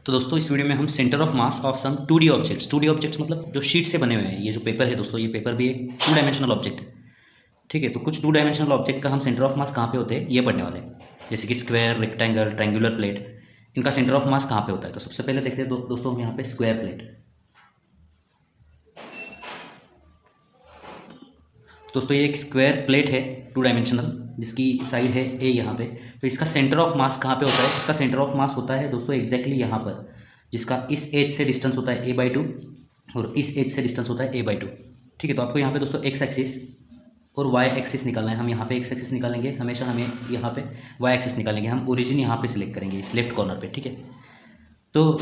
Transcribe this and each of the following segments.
तो दोस्तों इस वीडियो में हम centre of mass of some 2D objects, 2D objects मतलब जो शीट से बने हुए हैं। ये जो पेपर है दोस्तों, ये पेपर भी एक 2 डायमेंशनल ऑब्जेक्ट है। ठीक है, तो कुछ 2 डायमेंशनल ऑब्जेक्ट का हम सेंटर ऑफ मास कहाँ पे होते हैं ये पढ़ने वाले हैं। जैसे कि स्क्वायर, रेक्टेंगल, ट्रायंगुलर प्लेट, इनका सेंटर ऑफ मास कहाँ पे होता है। तो सबसे पहले देखते हैं दोस्तों हम यहाँ पे स्क्वायर प्लेट। दोस्तों ये एक स्क्वायर प्लेट है 2 डायमेंशनल, जिसकी साइड है ए यहाँ पे। तो इसका सेंटर ऑफ मास कहाँ पे होता है। इसका सेंटर ऑफ मास होता है दोस्तों एग्जैक्टली यहाँ पर, जिसका इस एज से डिस्टेंस होता है a/2 और इस एज से डिस्टेंस होता है a/2। ठीक है, तो आपको यहाँ पे दोस्तों एक्स एक्सिस और वाई एक्सिस निकालना है। हम यहाँ पे एक्स एक्सिस निकालेंगे, हमेशा हमें यहाँ पे वाई एक्सिस निकालेंगे। हम ओरिजिन यहाँ पे सिलेक्ट करेंगे इस लेफ्ट कॉर्नर पे। ठीक है, तो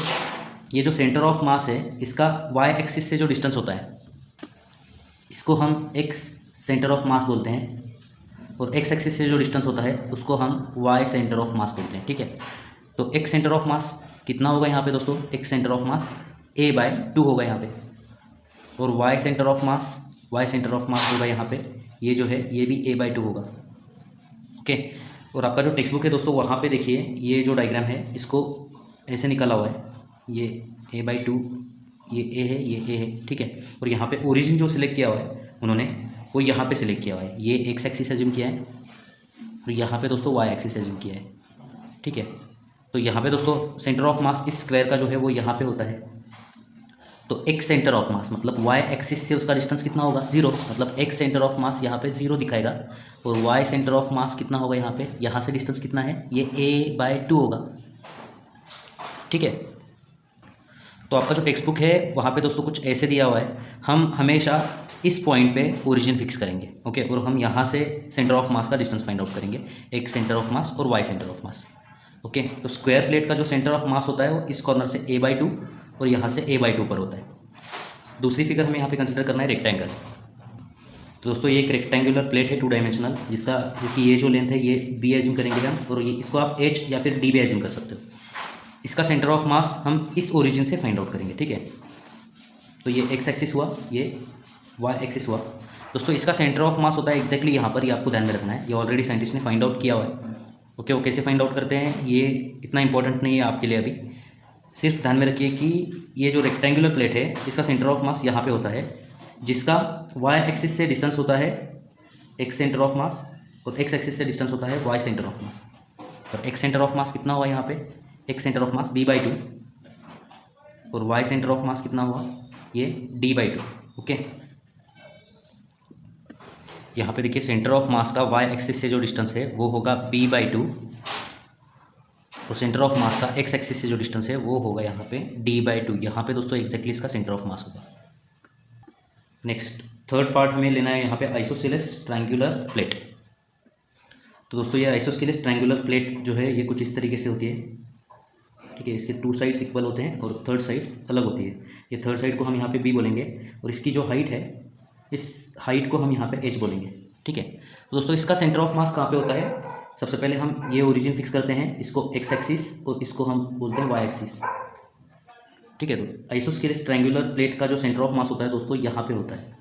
ये जो सेंटर ऑफ मास है इसका वाई एक्सिस से जो डिस्टेंस होता है इसको हम एक्स सेंटर ऑफ मास बोलते हैं, और एक्स एक्सिस से जो डिस्टेंस होता है उसको हम वाई सेंटर ऑफ मास बोलते हैं। ठीक है, तो एक्स सेंटर ऑफ मास कितना होगा यहाँ पे दोस्तों, x centre of mass a/2 होगा यहाँ पे, और वाई सेंटर ऑफ मास होगा यहाँ पे, ये जो है ये भी a/2 होगा। ओके, और आपका जो टेक्स्ट बुक है दोस्तों वहाँ पे देखिए ये जो डायग्राम है इसको ऐसे निकाला हुआ है, ये a/2, ये a है, ये a है। ठीक है, और यहाँ पे ओरिजिन जो सिलेक्ट किया हुआ है उन्होंने वो यहाँ पे सिलेक्ट किया हुआ है, ये एक्स एक्सिस एज्यूम किया है और यहाँ पे दोस्तों वाई एक्सिस एज्यूम किया है। ठीक है, तो यहाँ पे दोस्तों सेंटर ऑफ मास इस स्क्वायर का जो है वो यहाँ पे होता है। तो एक्स सेंटर ऑफ मास मतलब वाई एक्सिस से उसका डिस्टेंस कितना होगा, 0, मतलब एक्स सेंटर ऑफ मास यहाँ पे 0 दिखाएगा, और वाई सेंटर ऑफ मास कितना होगा यहाँ पे, यहाँ से डिस्टेंस कितना है, ये a/2 होगा। ठीक है, तो आपका जो टेक्स्ट बुक है वहाँ पे दोस्तों कुछ ऐसे दिया हुआ है, हम हमेशा इस पॉइंट पे ओरिजिन फिक्स करेंगे। ओके, और हम यहाँ से सेंटर ऑफ मास का डिस्टेंस फाइंड आउट करेंगे, एक सेंटर ऑफ मास और Y centre of mass. Okay, तो स्क्वायर प्लेट का जो सेंटर ऑफ मास होता है वो इस कॉर्नर से a/2 और यहाँ से a/2 पर होता है। दूसरी फिगर हमें यहाँ पे कंसिडर करना है रेक्टेंगल। तो दोस्तों ये एक रेक्टेंगुलर प्लेट है 2 डायमेंशनल, जिसकी ये जो लेंथ है ये b एज्यूम करेंगे हम, और ये इसको आप h या फिर d भी एज्यूम कर सकते हो। इसका सेंटर ऑफ मास हम इस ओरिजिन से फाइंड आउट करेंगे। ठीक है, तो ये एक्स एक्सिस हुआ, ये वाई एक्सिस हुआ। दोस्तों इसका सेंटर ऑफ मास होता है एग्जैक्टली यहाँ पर, ये आपको ध्यान में रखना है, ये ऑलरेडी साइंटिस्ट ने फाइंड आउट किया हुआ है। ओके, वो कैसे फाइंड आउट करते हैं ये इतना इंपॉर्टेंट नहीं है आपके लिए अभी, सिर्फ ध्यान में रखिए कि ये जो रेक्टेंगुलर प्लेट है इसका सेंटर ऑफ मास यहाँ पे होता है, जिसका वाई एक्सिस से डिस्टेंस होता है एक्स सेंटर ऑफ मास, और एक्स एक्सिस से डिस्टेंस होता है वाई सेंटर ऑफ मास। और एक्स सेंटर ऑफ मास कितना हुआ यहाँ पे, x centre of mass b/2, और वाई सेंटर ऑफ मास कितना हुआ, ये d/2। ओके, यहाँ पे देखिए सेंटर ऑफ मास का वाई एक्सिस से जो डिस्टेंस है वो होगा b/2, और सेंटर ऑफ मास का एक्स एक्सिस से जो डिस्टेंस है वो होगा यहाँ पे d/2। यहाँ पे दोस्तों एग्जैक्टली इसका सेंटर ऑफ मास होगा। नेक्स्ट थर्ड पार्ट हमें लेना है यहाँ पे आइसोसेलेस ट्रायंगुलर प्लेट। तो दोस्तों ये आइसोसेलेस ट्रायंगुलर प्लेट जो है ये कुछ इस तरीके से होती है। ठीक है, इसके 2 साइड्स इक्वल होते हैं और थर्ड साइड अलग होती है। ये थर्ड साइड को हम यहाँ पे b बोलेंगे, और इसकी जो हाइट है इस हाइट को हम यहाँ पे h बोलेंगे। ठीक है, तो दोस्तों इसका सेंटर ऑफ मास कहाँ पे होता है, सबसे पहले हम ये ओरिजिन फिक्स करते हैं, इसको एक्स एक्सिस और इसको हम बोलते हैं वाई एक्सिस। ठीक है, तो आइसोसेलेस ट्रायंगुलर प्लेट का जो सेंटर ऑफ मास होता है दोस्तों यहाँ पे होता है।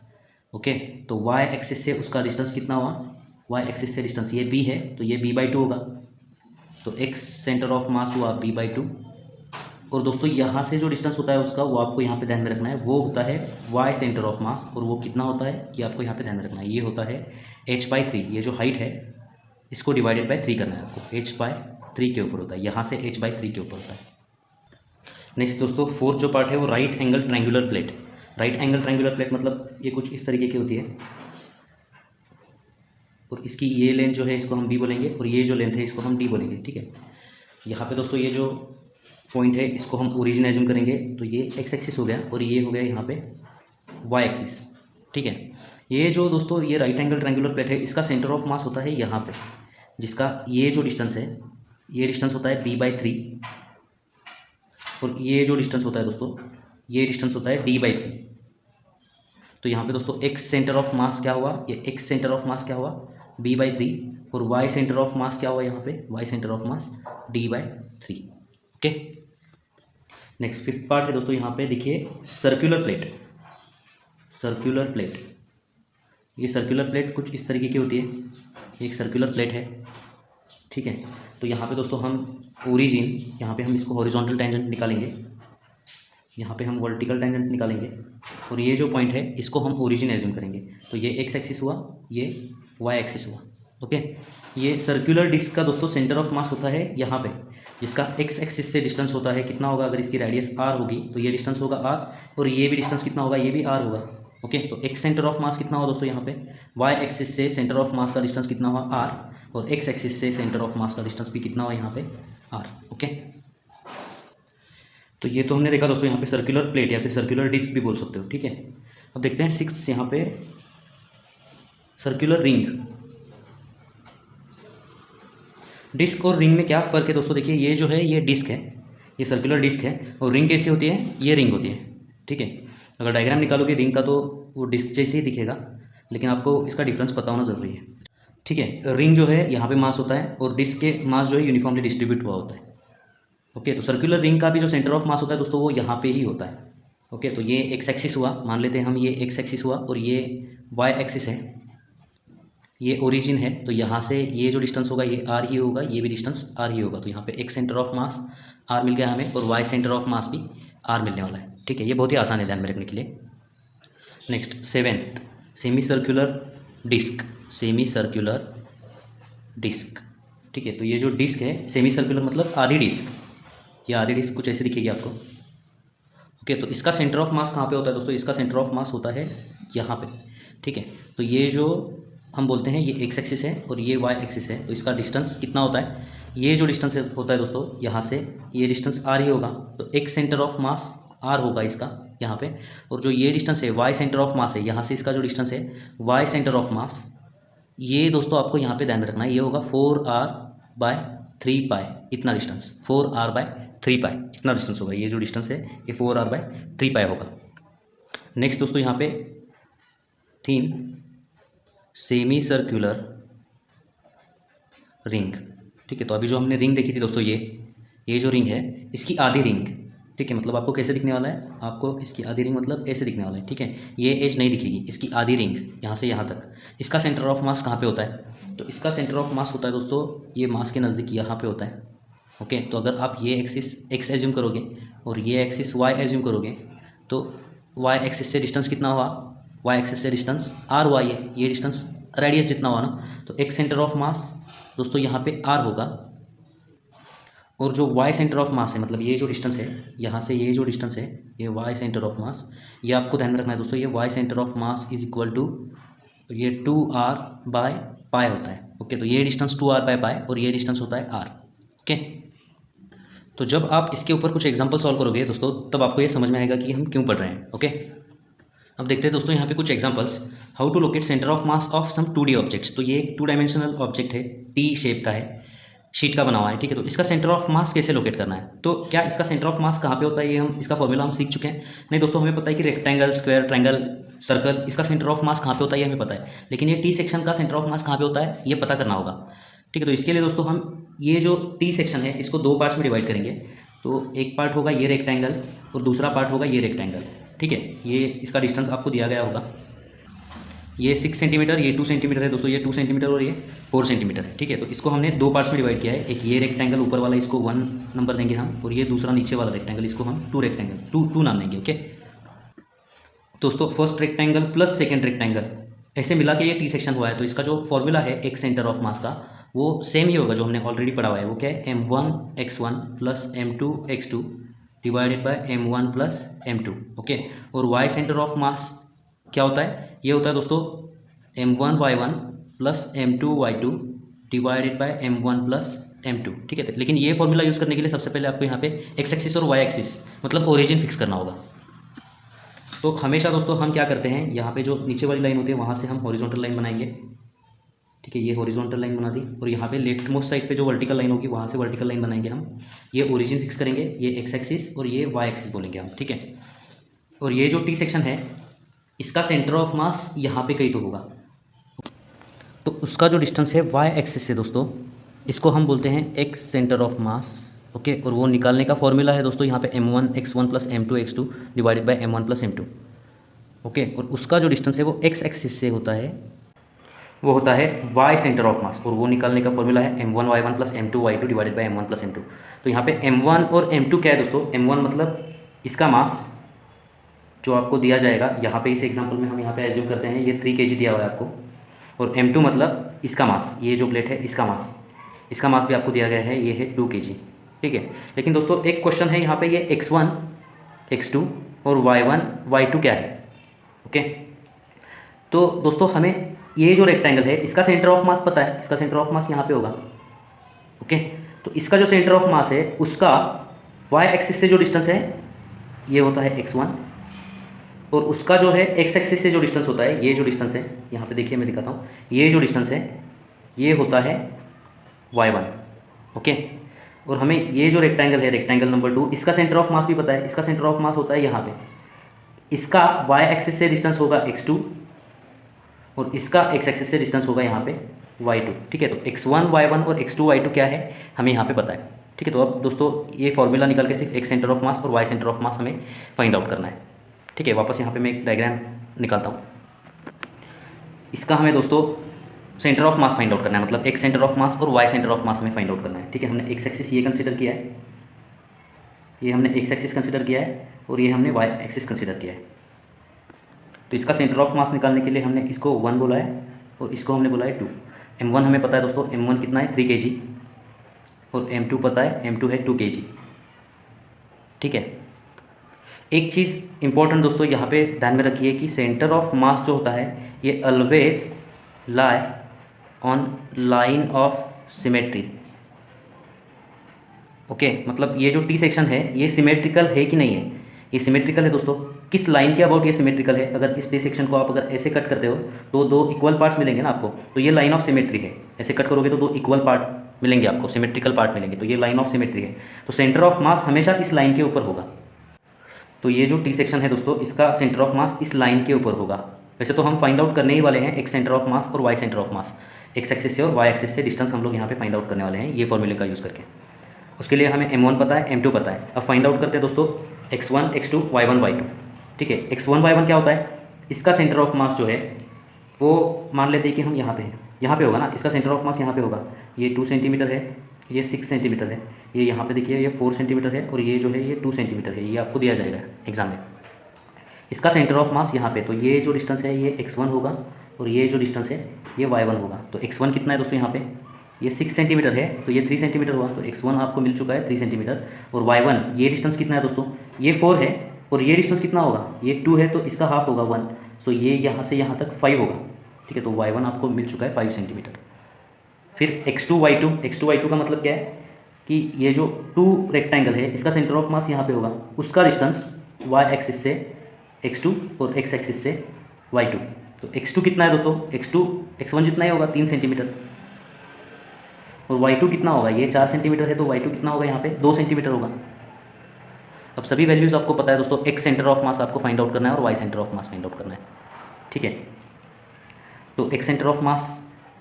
ओके, तो वाई एक्सिस से उसका डिस्टेंस कितना हुआ, वाई एक्सिस से डिस्टेंस ये b है तो ये b/2 होगा, तो एक्स सेंटर ऑफ मास हुआ b/2, और दोस्तों यहाँ से जो डिस्टेंस होता है उसका वो आपको यहाँ पे ध्यान में रखना है, वो होता है वाई सेंटर ऑफ मास, और वो कितना होता है ये आपको यहाँ पे ध्यान में रखना है, ये होता है h/3। ये जो हाइट है इसको डिवाइडेड बाय 3 करना है आपको, h/3 के ऊपर होता है, यहाँ से h/3 के ऊपर होता है। नेक्स्ट दोस्तों फोर्थ जो पार्ट है वो right angle triangular plate. Right angle triangular plate मतलब ये कुछ इस तरीके की होती है, और इसकी ये लेंथ जो है इसको हम b बोलेंगे, और ये जो लेंथ है इसको हम d बोलेंगे। ठीक है, यहाँ पे दोस्तों ये जो पॉइंट है इसको हम ओरिजिन एज्यूम करेंगे, तो ये एक्स एक्सिस हो गया और ये हो गया यहाँ पे वाई एक्सिस। ठीक है, ये जो दोस्तों ये राइट एंगल ट्रायंगुलर प्लेट है इसका सेंटर ऑफ मास होता है यहाँ पे, जिसका ये जो डिस्टेंस है ये डिस्टेंस होता है b/3, और ये जो डिस्टेंस होता है दोस्तों ये डिस्टेंस होता है d/3। तो यहाँ पे दोस्तों एक्स सेंटर ऑफ मास क्या हुआ, ये एक्स सेंटर ऑफ मास क्या हुआ b/3, और वाई सेंटर ऑफ मास क्या हुआ यहाँ पे, Y centre of mass d/3। Okay, next fifth part है दोस्तों, यहाँ पे देखिए सर्कुलर प्लेट। सर्कुलर प्लेट, ये सर्कुलर प्लेट कुछ इस तरीके की होती है, एक सर्कुलर प्लेट है। ठीक है, तो यहाँ पे दोस्तों हम ओरिजिन, यहाँ पे हम इसको हॉरिजॉन्टल टेंजेंट निकालेंगे, यहाँ पे हम वर्टिकल टेंजेंट निकालेंगे, और ये जो पॉइंट है इसको हम ओरिजिन एज्यूम करेंगे। तो ये एक्स एक्सिस हुआ, ये वाई एक्सिस हुआ। ओके, ये सर्कुलर डिस्क का दोस्तों सेंटर ऑफ मास होता है यहाँ पे, जिसका एक्स एक्सिस से डिस्टेंस होता है कितना होगा, अगर इसकी रेडियस आर होगी तो ये डिस्टेंस होगा आर, और ये भी डिस्टेंस कितना होगा, ये भी आर होगा। ओके, तो एक्स सेंटर ऑफ मास कितना होगा दोस्तों यहाँ पे, वाई एक्सिस से सेंटर ऑफ मास का डिस्टेंस कितना हुआ आर, और एक्स एक्सिस से सेंटर ऑफ मास का डिस्टेंस भी कितना हुआ यहाँ पे आर। ओके, तो ये तो हमने देखा दोस्तों यहाँ पे सर्कुलर प्लेट या फिर सर्कुलर डिस्क भी बोल सकते हो। ठीक है, अब देखते हैं 6 यहाँ पे सर्कुलर रिंग। डिस्क और रिंग में क्या फ़र्क है दोस्तों, देखिए ये जो है ये डिस्क है, ये सर्कुलर डिस्क है, और रिंग कैसी होती है, ये रिंग होती है। ठीक है, अगर डायग्राम निकालोगे रिंग का तो वो डिस्क जैसे ही दिखेगा, लेकिन आपको इसका डिफरेंस पता होना ज़रूरी है। ठीक है, रिंग जो है यहाँ पे मास होता है, और डिस्क के मास जो है यूनिफॉर्मली डिस्ट्रीब्यूट हुआ होता है। ओके, तो सर्कुलर रिंग का भी जो सेंटर ऑफ मास होता है दोस्तों वो यहाँ पे ही होता है। ओके, तो ये एक्स एक्सिस हुआ, मान लेते हैं हम ये एक्स एक्सिस हुआ, और ये वाई एक्सिस है, ये ओरिजिन है, तो यहाँ से ये जो डिस्टेंस होगा ये आर ही होगा, ये भी डिस्टेंस आर ही होगा। तो यहाँ पे x centre of mass r मिल गया हमें, और वाई सेंटर ऑफ मास भी आर मिलने वाला है। ठीक है, ये बहुत ही आसान है ध्यान में रखने के लिए। Next 7th, semi circular disc, semi circular disc. ठीक है, तो ये जो डिस्क है सेमी सर्कुलर मतलब आधी डिस्क, ये आधी डिस्क कुछ ऐसे दिखेगी आपको। ओके, तो इसका सेंटर ऑफ मास कहाँ पे होता है दोस्तों, इसका सेंटर ऑफ मास होता है यहाँ पे। ठीक है, तो ये जो हम बोलते हैं ये एक्स एक्सिस है और ये वाई एक्सिस है, तो इसका डिस्टेंस कितना होता है, ये जो डिस्टेंस होता है दोस्तों यहाँ से ये डिस्टेंस आर ही होगा, तो X centre of mass R होगा इसका यहाँ पे, और जो ये डिस्टेंस है वाई सेंटर ऑफ मास है, यहाँ से इसका जो डिस्टेंस है वाई सेंटर ऑफ मास, ये दोस्तों आपको यहाँ पे ध्यान में रखना है, ये होगा 4r/3π, इतना डिस्टेंस 4r/3π इतना डिस्टेंस होगा, ये जो डिस्टेंस है ये 4r/3π होगा। नेक्स्ट दोस्तों यहाँ पे 3 सेमी सर्कुलर रिंग। ठीक है, तो अभी जो हमने रिंग देखी थी दोस्तों ये जो रिंग है इसकी आधी रिंग। ठीक है, मतलब आपको कैसे दिखने वाला है, आपको इसकी आधी रिंग मतलब ऐसे दिखने वाला है। ठीक है, ये एज नहीं दिखेगी, इसकी आधी रिंग यहाँ से यहाँ तक। इसका सेंटर ऑफ मास कहाँ पे होता है, तो इसका सेंटर ऑफ मास होता है दोस्तों ये मास के नज़दीक यहाँ पे होता है। ओके, तो अगर आप ये एक्सिस एक्स एज्यूम करोगे और ये एक्सिस वाई एज्यूम करोगे, तो वाई एक्सिस से डिस्टेंस कितना हुआ, वाई एक्सिस से डिस्टेंस आर हुआ, ये डिस्टेंस रेडियस जितना हुआ ना, तो एक्स सेंटर ऑफ मास दोस्तों यहाँ पे आर होगा, और जो वाई सेंटर ऑफ मास है मतलब ये जो डिस्टेंस है यहाँ से ये जो डिस्टेंस है ये वाई सेंटर ऑफ मास, ये आपको ध्यान में रखना है दोस्तों, ये Y centre of mass is equal to ये 2r/π होता है। ओके, तो ये डिस्टेंस 2r/π और ये डिस्टेंस होता है r। ओके, तो जब आप इसके ऊपर कुछ एग्जांपल सॉल्व करोगे दोस्तों तब आपको ये समझ में आएगा कि हम क्यों पढ़ रहे हैं। ओके, अब देखते हैं दोस्तों यहाँ पे कुछ examples, how to locate centre of mass of some 2D objects. तो ये 2 डायमेंशनल ऑब्जेक्ट है, टी शेप का है, शीट का बना हुआ है। ठीक है, तो इसका सेंटर ऑफ मास कैसे लोकेट करना है, तो क्या इसका सेंटर ऑफ मास कहाँ पे होता है, ये हम इसका फॉर्मूला हम सीख चुके हैं। नहीं दोस्तों, हमें पता है कि रेक्टेंगल, स्क्वायर, ट्रायंगल, सर्कल, इसका सेंटर ऑफ मास कहाँ पे होता है ये हमें पता है, लेकिन ये टी सेक्शन का सेंटर ऑफ मास कहाँ पे होता है ये पता करना होगा। ठीक है, तो इसके लिए दोस्तों हम ये जो टी सेक्शन है इसको 2 पार्ट्स में डिवाइड करेंगे। तो एक पार्ट होगा ये रेक्टेंगल और दूसरा पार्ट होगा ये रेक्टेंगल। ठीक है, ये इसका डिस्टेंस आपको दिया गया होगा, ये 6 सेंटीमीटर, ये 2 सेंटीमीटर है दोस्तों, ये 2 सेंटीमीटर और ये 4 सेंटीमीटर है। ठीक है, तो इसको हमने 2 पार्ट्स में डिवाइड किया है, एक ये रेक्टेंगल ऊपर वाला इसको 1 नंबर देंगे हम, और ये दूसरा नीचे वाला रेक्टेंगल इसको हम 2 नाम देंगे। ओके दोस्तों, first rectangle plus second rectangle ऐसे मिला के ये टी सेक्शन हुआ है, तो इसका जो फॉर्मूला है एक सेंटर ऑफ मास का वो सेम ही होगा जो हमने ऑलरेडी पढ़ा हुआ है। वो क्या है, m1x1 plus m2x2 divided by m1 plus m2। Okay, और y सेंटर ऑफ मास क्या होता है, ये होता है दोस्तों m1y1 plus m2y2 divided by m1 plus m2। ठीक है, लेकिन ये फॉर्मूला यूज़ करने के लिए सबसे पहले आपको यहाँ पे एक्स एक्सिस और वाई एक्सिस मतलब ओरिजिन फिक्स करना होगा। तो हमेशा दोस्तों हम क्या करते हैं, यहाँ पे जो नीचे वाली लाइन होती है वहाँ से हम हॉरिजॉन्टल लाइन बनाएंगे। ठीक है, ये हॉरिजॉन्टल लाइन बना दी, और यहाँ पे लेफ्ट मोस्ट साइड पे जो वर्टिकल लाइन होगी वहाँ से वर्टिकल लाइन बनाएंगे हम। ये ओरिजिन फिक्स करेंगे, ये एक्स एक्सिस और ये वाई एक्सिस बोलेंगे हम। ठीक है, और ये जो टी सेक्शन है इसका सेंटर ऑफ मास यहाँ पे कहीं तो होगा, तो उसका जो डिस्टेंस है वाई एक्सिस से दोस्तों इसको हम बोलते हैं x centre of mass. Okay, और वो निकालने का फॉर्मूला है दोस्तों यहाँ पे m1x1 plus m2x2 divided by m1 plus m2। Okay, और उसका जो डिस्टेंस है वो एक्स एक्सिस से होता है वो होता है वाई सेंटर ऑफ मास, और वो निकालने का फॉर्मूला है m1y1 plus m2y2 divided by m1 plus m2। तो यहाँ पे m1 और m2 क्या है दोस्तों, m1 मतलब इसका मास जो आपको दिया जाएगा, यहाँ पे इस एग्जांपल में हम यहाँ पे एज्यूम करते हैं ये 3 kg दिया हुआ है आपको, और m2 मतलब इसका मास, ये जो प्लेट है इसका मास भी आपको दिया गया है, ये है 2 kg। ठीक है, लेकिन दोस्तों एक क्वेश्चन है यहाँ पे, ये x1 x2 और y1 y2 क्या है। ओके, तो दोस्तों हमें ये जो रेक्टेंगल है इसका सेंटर ऑफ मास पता है, इसका सेंटर ऑफ मास यहाँ पे होगा। ओके, तो इसका जो सेंटर ऑफ मास है उसका y एक्सिस से जो डिस्टेंस है ये होता है x1, और उसका जो है x एक्सिस से जो डिस्टेंस होता है, ये जो डिस्टेंस है यहाँ पे देखिए मैं दिखाता हूँ, ये जो डिस्टेंस है ये होता है y1। ओके, और हमें ये जो रेक्टेंगल है, रेक्टेंगल नंबर 2, इसका सेंटर ऑफ मास भी पता है, इसका सेंटर ऑफ मास होता है यहाँ पे, इसका y एक्सिस से डिस्टेंस होगा x2 और इसका x एक्सिस से डिस्टेंस होगा यहाँ पे y2। ठीक है, तो x1 y1 और x2 y2 क्या है हमें यहाँ पे पता है। ठीक है, तो अब दोस्तों ये फॉर्मूला निकाल के सिर्फ x सेंटर ऑफ मास और y सेंटर ऑफ मास हमें फाइंड आउट करना है। ठीक है, वापस यहाँ पे मैं एक डायग्राम निकालता हूँ। इसका हमें दोस्तों centre of mass find out करना है, मतलब x सेंटर ऑफ मास और y सेंटर ऑफ मास हमें फाइंड आउट करना है। ठीक है, हमने x एक्सिस ये कंसिडर किया है, ये हमने x एक्सिस कंसिडर किया है, और ये हमने y एक्सिस कंसिडर किया है। तो इसका सेंटर ऑफ मास निकालने के लिए हमने इसको 1 बोला है और इसको हमने बोला है 2। m1 हमें पता है दोस्तों, m1 कितना है 3 kg, और m2 पता है, m2 है 2 kg। ठीक है, एक चीज़ इंपॉर्टेंट दोस्तों यहाँ पे ध्यान में रखिए कि सेंटर ऑफ मास जो होता है ये always lie on line of symmetry. Okay, मतलब ये जो टी सेक्शन है ये सिमेट्रिकल है कि नहीं है, ये सिमेट्रिकल है दोस्तों। किस लाइन के अबाउट ये सिमेट्रिकल है, अगर इस टी सेक्शन को आप अगर ऐसे कट करते हो तो 2 इक्वल पार्ट्स मिलेंगे ना आपको, तो ये लाइन ऑफ सिमेट्री है। ऐसे कट करोगे तो 2 इक्वल पार्ट मिलेंगे आपको, सिमेट्रिकल पार्ट मिलेंगे, तो ये लाइन ऑफ सिमेट्री है। तो सेंटर ऑफ मास हमेशा इस लाइन के ऊपर होगा। तो ये जो टी सेक्शन है दोस्तों इसका सेंटर ऑफ मास इस लाइन के ऊपर होगा। वैसे तो हम फाइंड आउट करने ही वाले हैं एक्स सेंटर ऑफ मास और Y centre of mass, X axis से और वाई एक्सिस से डिस्टेंस हम लोग यहाँ पे फाइंड आउट करने वाले हैं ये फॉर्मूले का यूज़ करके। उसके लिए हमें m1 पता है, m2 पता है। अब फाइंड आउट करते हैं दोस्तों x1 x2 y1 y2। ठीक है, x1 y1 क्या होता है, इसका सेंटर ऑफ मास जो है वो मान लेते हैं कि हम यहाँ पे हैं, यहाँ पे होगा ना, इसका सेंटर ऑफ मास यहाँ पे होगा। ये 2 सेंटीमीटर है, ये 6 सेंटीमीटर है, ये यहाँ पे देखिए ये 4 सेंटीमीटर है, और ये जो है ये 2 सेंटीमीटर है, ये आपको दिया जाएगा एग्जाम में। इसका सेंटर ऑफ मास यहाँ पे, तो ये जो डिस्टेंस है ये x1 होगा, और ये जो डिस्टेंस है ये y1 होगा। तो x1 कितना है दोस्तों, यहाँ पे ये 6 सेंटीमीटर है, तो ये 3 सेंटीमीटर हुआ, तो x1 आपको मिल चुका है 3 सेंटीमीटर। और y1 ये डिस्टेंस कितना है दोस्तों, ये 4 है, और ये डिस्टेंस कितना होगा, ये 2 है, तो इसका हाफ होगा 1, सो ये यहाँ से यहाँ तक 5 होगा। ठीक है, तो y1 आपको मिल चुका है 5 सेंटीमीटर। फिर x2 y2 का मतलब क्या है कि ये जो 2 रेक्टेंगल है इसका सेंटर ऑफ मास यहाँ पे होगा, उसका डिस्टेंस y एक्सिस से x2 और x एक्सिस से y2। तो x2 कितना है दोस्तों, x1 जितना ही होगा 3 सेंटीमीटर, और y2 कितना होगा, ये 4 सेंटीमीटर है, तो y2 कितना होगा यहाँ पे 2 सेंटीमीटर होगा। अब सभी वैल्यूज़ आपको पता है दोस्तों, x सेंटर ऑफ मास आपको फाइंड आउट करना है और y centre of mass find out करना है। ठीक है, तो x सेंटर ऑफ मास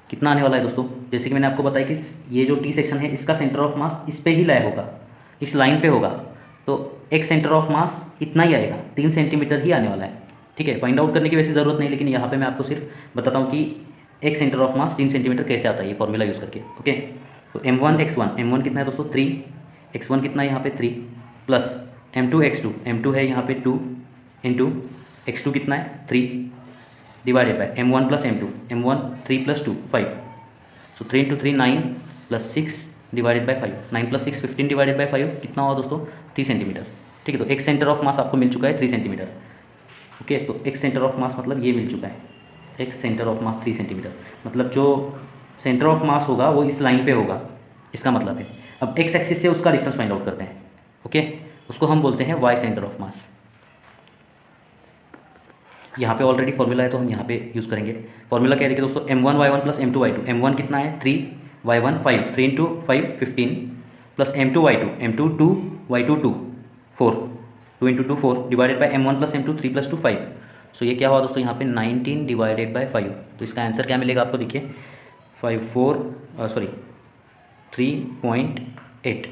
कितना आने वाला है दोस्तों, जैसे कि मैंने आपको बताया कि ये जो टी सेक्शन है इसका सेंटर ऑफ मास इस पे ही लाई होगा, इस लाइन पे होगा, तो x सेंटर ऑफ मास इतना ही आएगा, 3 सेंटीमीटर ही आने वाला है। ठीक है, फाइंड आउट करने की वैसे ज़रूरत नहीं, लेकिन यहाँ पे मैं आपको सिर्फ बताता हूँ कि x centre of mass 3 centimetre कैसे आता है ये फॉर्मूला यूज़ करके। ओके, तो m1 कितना है दोस्तों 3, x1 कितना है यहाँ पे 3, प्लस m2 है यहाँ पे 2 इंटू x2 कितना है 3, divided by m1 plus m1 3 plus 2 5, so 3 into 3 9 plus 6 divided by 5, 9 plus 6 15 divided by 5 कितना हुआ दोस्तों 3 सेंटीमीटर। ठीक है, तो x सेंटर ऑफ मास आपको मिल चुका है 3 सेंटीमीटर। ओके, तो x सेंटर ऑफ मास मतलब ये मिल चुका है, x centre of mass 3 centimetre, मतलब जो सेंटर ऑफ मास होगा वो इस लाइन पे होगा, इसका मतलब है। अब x एक्सिस से उसका डिस्टेंस फाइंड आउट करते हैं। ओके, उसको हम बोलते हैं y सेंटर ऑफ मास। यहाँ पे ऑलरेडी फॉर्मूला है तो हम यहाँ पे यूज़ करेंगे। फॉर्मूला क्या है देखिए दोस्तों, m1 y1 plus m2 y2, m1 कितना है 3, y1 5, 3 into 5 15, plus m2 y2 2, y2 2 4, 2 into 2 4 divided by m1 plus m2 3 plus 2 5। सो ये क्या हुआ दोस्तों यहाँ पे 19 डिवाइडेड बाई 5, तो इसका आंसर क्या मिलेगा आपको, देखिए 3.8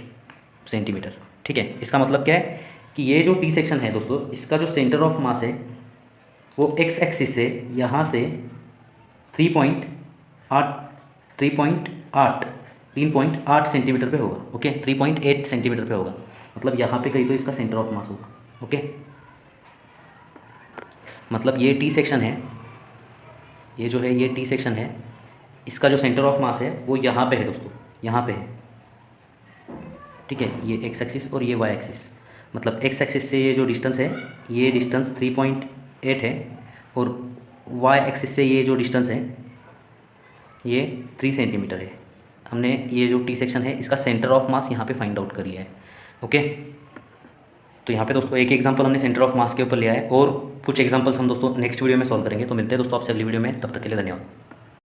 सेंटीमीटर। ठीक है, इसका मतलब क्या है कि ये जो टी सेक्शन है दोस्तों इसका जो सेंटर ऑफ मास है वो x एक्सिस से यहाँ से 3.8 3.8 सेंटीमीटर पे होगा। ओके, 3.8 सेंटीमीटर पे होगा, मतलब यहाँ पे कहीं तो इसका सेंटर ऑफ मास होगा। ओके, मतलब ये टी सेक्शन है, ये जो है ये टी सेक्शन है, इसका जो सेंटर ऑफ मास है वो यहाँ पे है दोस्तों, यहाँ पे है। ठीक है, ये एक्स एक्सिस और ये वाई एक्सिस, मतलब एक्स एक्सिस से ये जो डिस्टेंस है, ये डिस्टेंस 3.8 है, और वाई एक्सिस से ये जो डिस्टेंस है ये 3 सेंटीमीटर है। हमने ये जो टी सेक्शन है इसका सेंटर ऑफ मास यहाँ पे फाइंड आउट कर लिया है। ओके, तो यहाँ पे दोस्तों एक एग्जांपल हमने सेंटर ऑफ मास के ऊपर लिया है, और कुछ एग्जांपल्स हम दोस्तों नेक्स्ट वीडियो में सॉल्व करेंगे। तो मिलते हैं दोस्तों आपसे अगली वीडियो में, तब तक के लिए धन्यवाद।